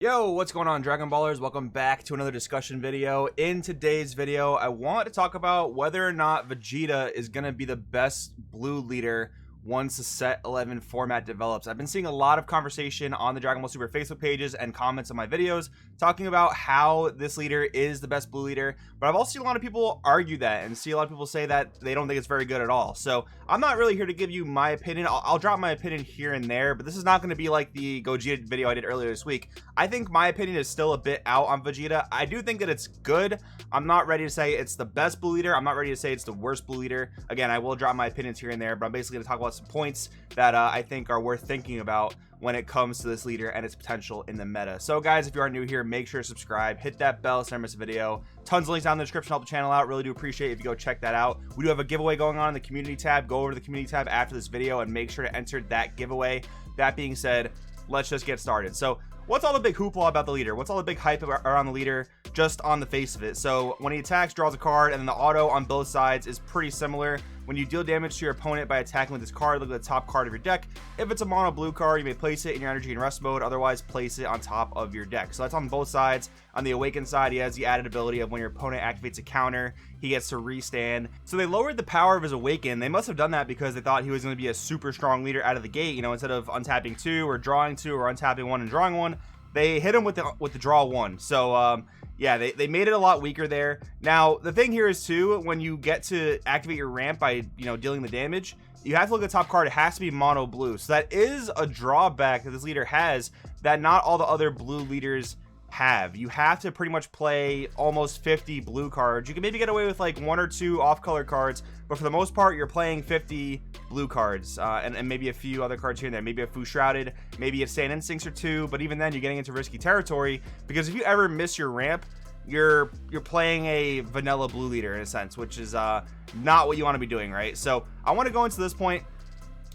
Yo, what's going on, Dragon Ballers? Welcome back to another discussion video. In today's video, I want to talk about whether or not Vegeta is going to be the best blue leader once the set 11 format develops. I've been seeing a lot of conversation on the Dragon Ball Super Facebook pages and comments on my videos talking about how this leader is the best blue leader, but I've also seen a lot of people argue that and see a lot of people say that they don't think it's very good at all. So I'm not really here to give you my opinion. I'll drop my opinion here and there, but this is not going to be like the Gogeta video I did earlier this week. I think my opinion is still a bit out on Vegeta. I do think that it's good. I'm not ready to say it's the best blue leader. I'm not ready to say it's the worst blue leader. Again, I will drop my opinions here and there, but I'm basically going to talk about some points that I think are worth thinking about when it comes to this leader and its potential in the meta. So guys, if you are new here, make sure to subscribe, hit that bell so you never miss a video. Tons of links down in the description, help the channel out. Really do appreciate it if you go check that out. We do have a giveaway going on in the community tab. Go over to the community tab after this video and make sure to enter that giveaway. That being said, let's just get started. So what's all the big hoopla about the leader? What's all the big hype around the leader just on the face of it? So when he attacks, draws a card, and then the auto on both sides is pretty similar. When you deal damage to your opponent by attacking with this card, look at the top card of your deck. If it's a mono blue card, you may place it in your energy and rest mode. Otherwise, place it on top of your deck. So that's on both sides. On the awakened side, he has the added ability of when your opponent activates a counter, he gets to restand. So they lowered the power of his awaken. They must have done that because they thought he was going to be a super strong leader out of the gate. You know, instead of untapping 2 or drawing 2 or untapping 1 and drawing 1, they hit him with the draw 1. So yeah, they made it a lot weaker there. Now the thing here is too, when you get to activate your ramp by dealing the damage, you have to look at the top card. It has to be mono blue. So that is a drawback that this leader has that not all the other blue leaders have. You have to pretty much play almost 50 blue cards. You can maybe get away with like 1 or 2 off color cards, but for the most part you're playing 50 blue cards and maybe a few other cards here and there, maybe a Fu Shrouded, maybe a Saiyan Instincts or 2, but even then you're getting into risky territory because if you ever miss your ramp, you're playing a vanilla blue leader in a sense, which is not what you want to be doing, right? So I want to go into this point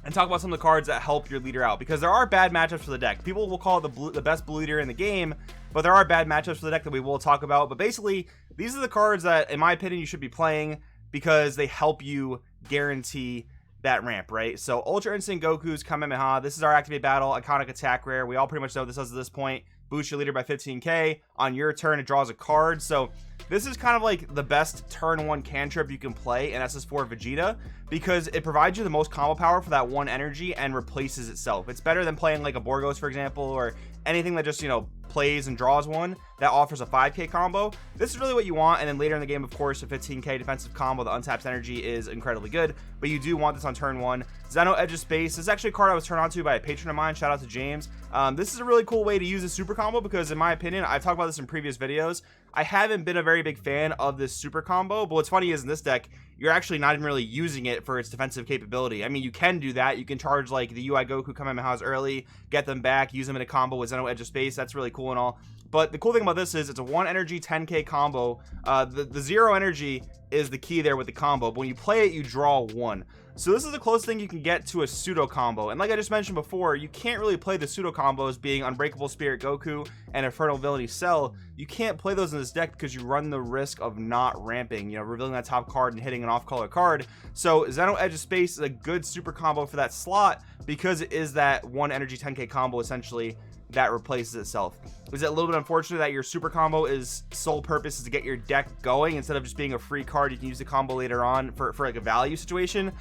and talk about some of the cards that help your leader out, because there are bad matchups for the deck. People will call it the best blue leader in the game, but there are bad matchups for the deck that we will talk about. But basically, these are the cards that, in my opinion, you should be playing because they help you guarantee that ramp, right? So Ultra Instinct Goku's Kamehameha. This is our activate battle, iconic attack rare. We all pretty much know what this does at this point. Boost your leader by 15k. On your turn, it draws a card. So this is kind of like the best turn 1 cantrip you can play in SS4 Vegeta because it provides you the most combo power for that 1 energy and replaces itself. It's better than playing like a Borgos, for example, or anything that just plays and draws 1 that offers a 5k combo. This is really what you want. And then later in the game, of course, a 15k defensive combo, the untapped energy is incredibly good, but you do want this on turn 1. Zeno Edge of Space. This is actually a card I was turned on to by a patron of mine. Shout out to James. This is a really cool way to use a super combo because, in my opinion, I've talked about this in previous videos, I haven't been a very big fan of this super combo, but what's funny is in this deck, you're actually not even really using it for its defensive capability. I mean, you can do that. You can charge like the UI Goku Kamehamehas early, get them back, use them in a combo with Zeno Edge of Space. That's really cool and all. But the cool thing about this is it's a 1 energy 10k combo. The 0 energy is the key there with the combo, but when you play it, you draw 1. So this is the closest thing you can get to a pseudo combo. And like I just mentioned before, you can't really play the pseudo combos being Unbreakable Spirit Goku and Infernal Villainy Cell. You can't play those in this deck because you run the risk of not ramping, revealing that top card and hitting an off-color card. So Zeno Edge of Space is a good super combo for that slot because it is that 1 energy 10k combo essentially that replaces itself. Is it a little bit unfortunate that your super combo is sole purpose is to get your deck going instead of just being a free card you can use the combo later on for like a value situation?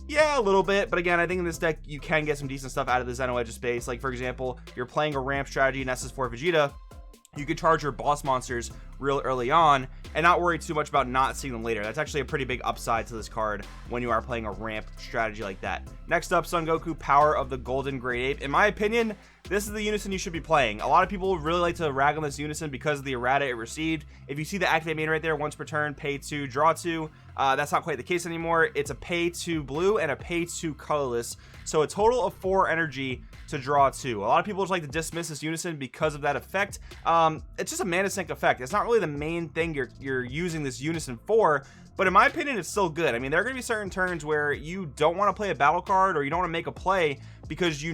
Yeah, a little bit, but again, I think in this deck you can get some decent stuff out of the Zeno Edge of Space. Like for example, you're playing a ramp strategy in SS4 Vegeta, you could charge your boss monsters real early on and not worry too much about not seeing them later. That's actually a pretty big upside to this card when you are playing a ramp strategy like that. Next up, Son Goku, Power of the Golden Great Ape. In my opinion, this is the unison you should be playing. A lot of people really like to rag on this unison because of the errata it received. If you see the activate main right there, once per turn, pay 2, draw 2. That's not quite the case anymore. It's a pay 2 blue and a pay 2 colorless. So a total of 4 energy to draw 2. A lot of people just like to dismiss this unison because of that effect. It's just a mana sink effect. It's not really the main thing you're using this unison for, but in my opinion, it's still good. I mean, there are going to be certain turns where you don't want to play a battle card, or you don't want to make a play because you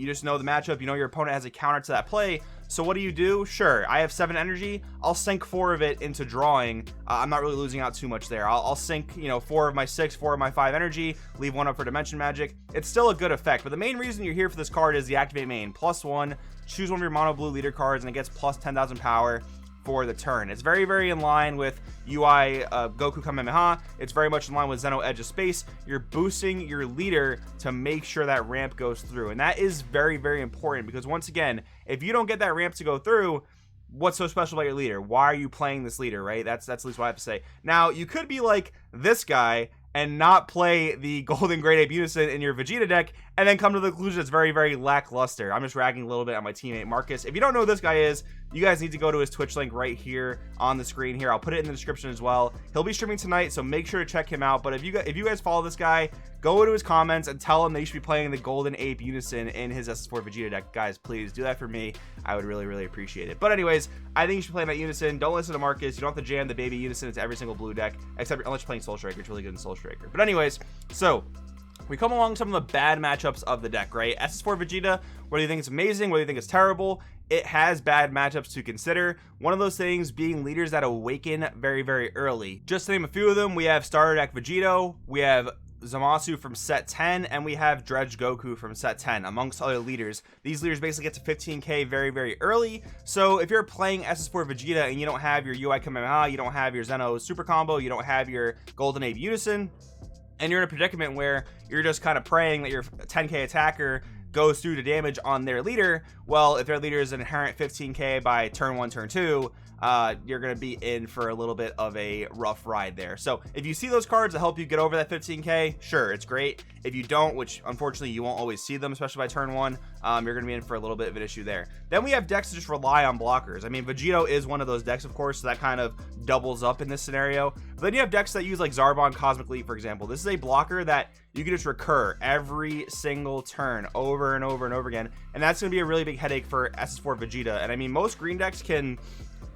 just know the matchup, you know your opponent has a counter to that play. So what do? Sure, I have 7 energy, I'll sink 4 of it into drawing. I'm not really losing out too much there. I'll sink, you know, 4 of my 6, 4 of my 5 energy, leave 1 up for dimension magic. It's still a good effect, but the main reason you're here for this card is the activate main. +1, choose one of your mono blue leader cards, and it gets plus 10,000 power for the turn. It's very, very in line with UI Goku Kamehameha. It's very much in line with Zeno Edge of Space. You're boosting your leader to make sure that ramp goes through, and that is very, very important, because once again, if you don't get that ramp to go through, what's so special about your leader? Why are you playing this leader, right? That's at least what I have to say. Now, you could be like this guy and not play the Golden Grade Ape Unison in your Vegeta deck, and then come to the conclusion it's very, very lackluster. I'm just ragging a little bit on my teammate Marcus. If you don't know who this guy is, you guys need to go to his Twitch link right here on the screen here. I'll put it in the description as well. He'll be streaming tonight, so make sure to check him out. But if you guys follow this guy, go into his comments and tell him that you should be playing the Golden Ape Unison in his SS4 Vegeta deck. Guys, please do that for me. I would really, really appreciate it. But anyways, I think you should play that Unison. Don't listen to Marcus. You don't have to jam the baby Unison into every single blue deck, except unless you're playing Soul Striker. It's really good in Soul Striker. But anyways, so we come along some of the bad matchups of the deck, right? SS4 Vegeta, whether you think it's amazing, whether you think it's terrible, it has bad matchups to consider. One of those things being leaders that awaken very, very early. Just to name a few of them, we have starter deck Vegito, we have Zamasu from set 10, and we have Dredge Goku from set 10, amongst other leaders. These leaders basically get to 15k very, very early. So if you're playing SS4 Vegeta and you don't have your UI Kamehameha, you don't have your Zeno super combo, you don't have your Golden Ape Unison, and you're in a predicament where you're just kind of praying that your 10k attacker goes through to damage on their leader, well, if their leader is an inherent 15k by turn 1, turn 2, you're going to be in for a little bit of a rough ride there. So if you see those cards that help you get over that 15k, sure, it's great. If you don't, which unfortunately you won't always see them, especially by turn 1, you're going to be in for a little bit of an issue there. Then we have decks that just rely on blockers. I mean, Vegito is one of those decks, of course, so that kind of doubles up in this scenario. But then you have decks that use like Zarbon Cosmic Leap, for example. This is a blocker that you can just recur every single turn over and over and over again, and that's going to be a really big headache for SS4 Vegeta. And I mean, most green decks can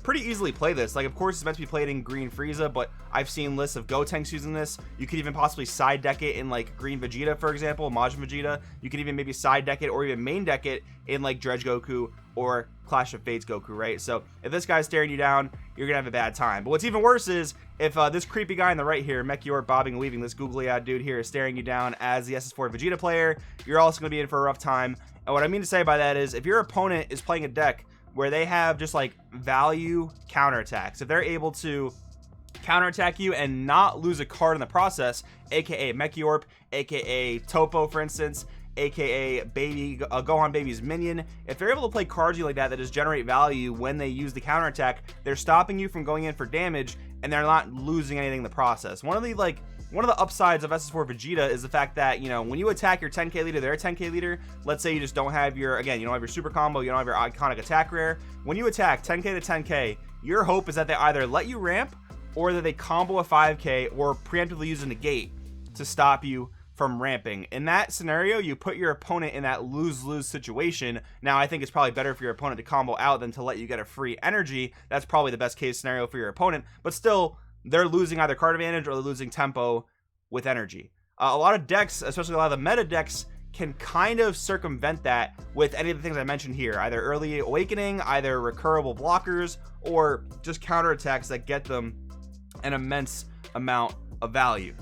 pretty easily play this. Like, of course, it's meant to be played in green Frieza, but I've seen lists of Gotenks using this. You could even possibly side deck it in like green Vegeta, for example, Majin Vegeta. You could even maybe side deck it or even main deck it in like Dredge Goku or Clash of Fates Goku, right? So if this guy's staring you down, you're gonna have a bad time. But what's even worse is if this creepy guy on the right here, Mechior bobbing and weaving, this googly eyed dude here is staring you down as the SS4 Vegeta player, you're also gonna be in for a rough time. And what I mean to say by that is if your opponent is playing a deck where they have just like value counterattacks, if they're able to counterattack you and not lose a card in the process, aka Mechiorp, aka Topo, for instance, aka baby Gohan Baby's minion, if they're able to play cards like that just generate value when they use the counterattack, they're stopping you from going in for damage and they're not losing anything in the process. One of the upsides of SS4 Vegeta is the fact that, you know, when you attack your 10k leader, their 10k leader, let's say you just don't have your, again, you don't have your super combo, you don't have your iconic attack rare. When you attack 10k to 10k, your hope is that they either let you ramp or that they combo a 5k or preemptively use a negate to stop you from ramping. In that scenario, you put your opponent in that lose-lose situation. Now, I think it's probably better for your opponent to combo out than to let you get a free energy. That's probably the best case scenario for your opponent, but still, they're losing either card advantage or they're losing tempo with energy. A lot of decks, especially a lot of the meta decks, can kind of circumvent that with any of the things I mentioned here, either early awakening, either recurable blockers, or just counterattacks that get them an immense amount of value.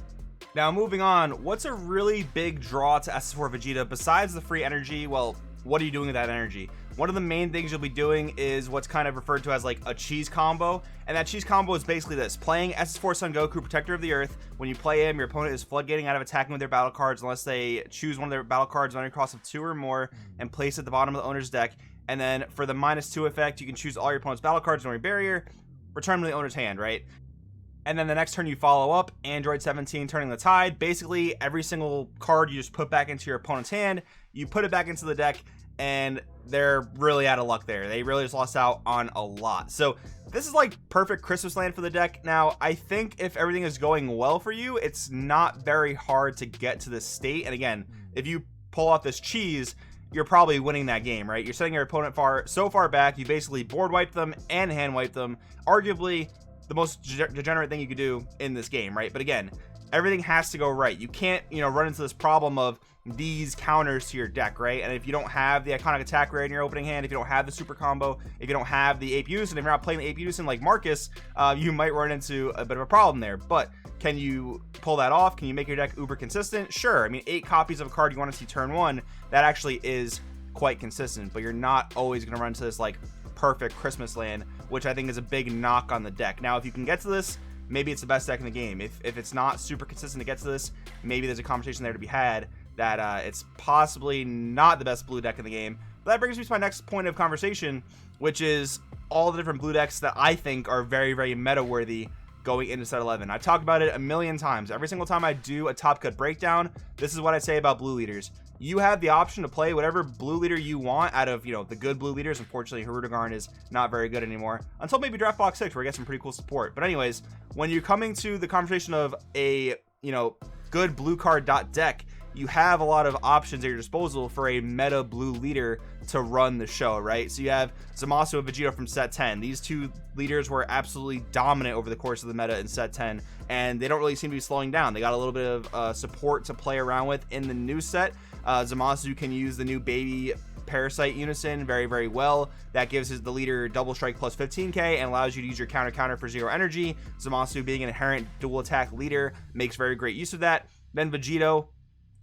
Now, moving on, what's a really big draw to SS4 Vegeta besides the free energy? Well, what are you doing with that energy? One of the main things you'll be doing is what's kind of referred to as like a cheese combo, and that cheese combo is basically this: playing SS4 Son Goku, Protector of the Earth. When you play him, your opponent is floodgating out of attacking with their battle cards unless they choose one of their battle cards on a cross of 2 or more and place it at the bottom of the owner's deck. And then for the -2 effect, you can choose all your opponent's battle cards, no barrier, return them to the owner's hand, right? And then the next turn you follow up, Android 17 turning the tide. Basically, every single card you just put back into your opponent's hand, you put it back into the deck, and they're really out of luck there. They really just lost out on a lot. So this is like perfect Christmas land for the deck. Now, I think if everything is going well for you, it's not very hard to get to this state. And again, if you pull off this cheese, you're probably winning that game, right? You're setting your opponent so far back, you basically board wipe them and hand wipe them. Arguably, the most degenerate thing you could do in this game, right? But again, everything has to go right. You can't, you know, run into this problem of these counters to your deck, right? And if you don't have the iconic attack rare in your opening hand, if you don't have the super combo, if you don't have the Ape Unison, if you're not playing the Ape Unison like Marcus, you might run into a bit of a problem there. But can you pull that off? Can you make your deck uber consistent? Sure. I mean, 8 copies of a card you want to see turn 1, that actually is quite consistent, but you're not always going to run into this like perfect Christmas land, which I think is a big knock on the deck. Now, if you can get to this, maybe it's the best deck in the game. If it's not super consistent to get to this, maybe there's a conversation there to be had that it's possibly not the best blue deck in the game. But that brings me to my next point of conversation, which is all the different blue decks that I think are very, very meta worthy going into set 11. I've talked about it a million times. Every single time I do a top cut breakdown, this is what I say about blue leaders. You have the option to play whatever blue leader you want out of, you know, the good blue leaders. Unfortunately, Hirudegarn is not very good anymore until maybe draft box 6, where you get some pretty cool support. But anyways, when you're coming to the conversation of a, you know, good blue card deck, you have a lot of options at your disposal for a meta blue leader to run the show, right? So you have Zamasu and Vegeta from set 10. These two leaders were absolutely dominant over the course of the meta in set 10, and they don't really seem to be slowing down. They got a little bit of support to play around with in the new set. Zamasu can use the new baby Parasite Unison very, very well. That gives the leader double strike plus 15k and allows you to use your counter for 0 energy. Zamasu, being an inherent dual attack leader, makes very great use of that. Then Vegito,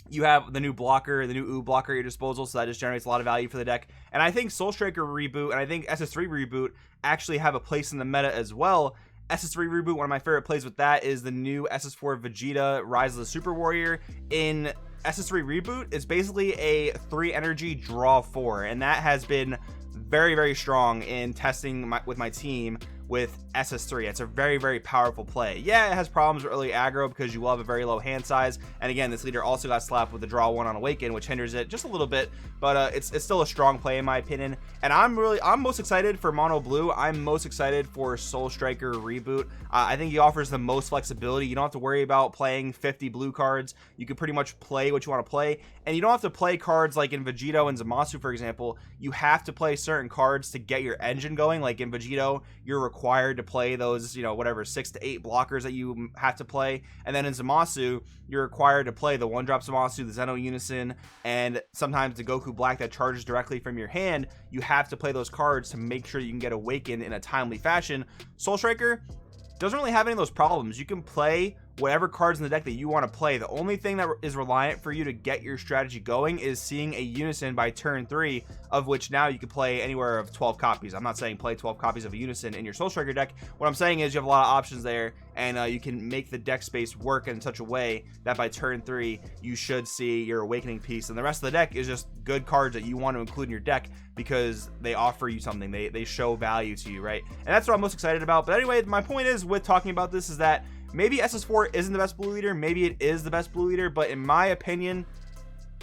you have the new blocker, the new U blocker at your disposal, so that just generates a lot of value for the deck. And I think Soul Striker Reboot and I think SS3 Reboot actually have a place in the meta as well. SS3 Reboot, one of my favorite plays with that is the new SS4 Vegeta Rise of the Super Warrior. In SS3 Reboot, it's basically a 3 energy draw 4, and that has been very, very strong in testing with my team with SS3. It's a very, very powerful play. Yeah, it has problems with early aggro because you will have a very low hand size, and again, this leader also got slapped with the draw 1 on Awaken, which hinders it just a little bit, but it's still a strong play in my opinion. And I'm most excited for Mono Blue. I'm most excited for Soul Striker Reboot. I think he offers the most flexibility. You don't have to worry about playing 50 blue cards. You can pretty much play what you want to play, and you don't have to play cards like in Vegito and Zamasu, for example. You have to play certain cards to get your engine going. Like in Vegito, you're required to play those, you know, whatever 6 to 8 blockers that you have to play, and then in Zamasu, you're required to play the 1-drop Zamasu, the Zeno Unison, and sometimes the Goku Black that charges directly from your hand. You have to play those cards to make sure you can get Awakened in a timely fashion. Soul Striker doesn't really have any of those problems. You can play whatever cards in the deck that you want to play. The only thing that is reliant for you to get your strategy going is seeing a Unison by turn 3, of which now you can play anywhere of 12 copies. I'm not saying play 12 copies of a Unison in your Soul Striker deck. What I'm saying is you have a lot of options there, and you can make the deck space work in such a way that by turn 3 you should see your Awakening piece, and the rest of the deck is just good cards that you want to include in your deck because they offer you something. They show value to you, right? And that's what I'm most excited about. But anyway, my point is with talking about this is that maybe SS4 isn't the best blue leader, maybe it is the best blue leader, but in my opinion,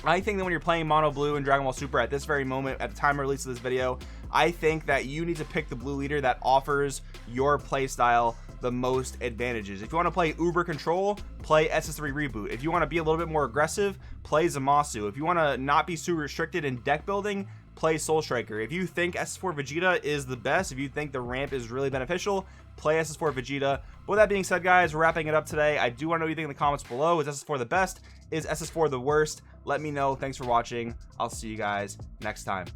I think that when you're playing Mono Blue and Dragon Ball Super at this very moment, at the time of release of this video, I think that you need to pick the blue leader that offers your playstyle the most advantages. If you want to play Uber Control, play SS3 Reboot. If you want to be a little bit more aggressive, play Zamasu. If you want to not be super restricted in deck building, play Soul Striker. If you think SS4 Vegeta is the best, if you think the ramp is really beneficial, play SS4 Vegeta. But with that being said, guys, we're wrapping it up today. I do want to know what you think in the comments below. Is SS4 the best? Is SS4 the worst? Let me know. Thanks for watching. I'll see you guys next time.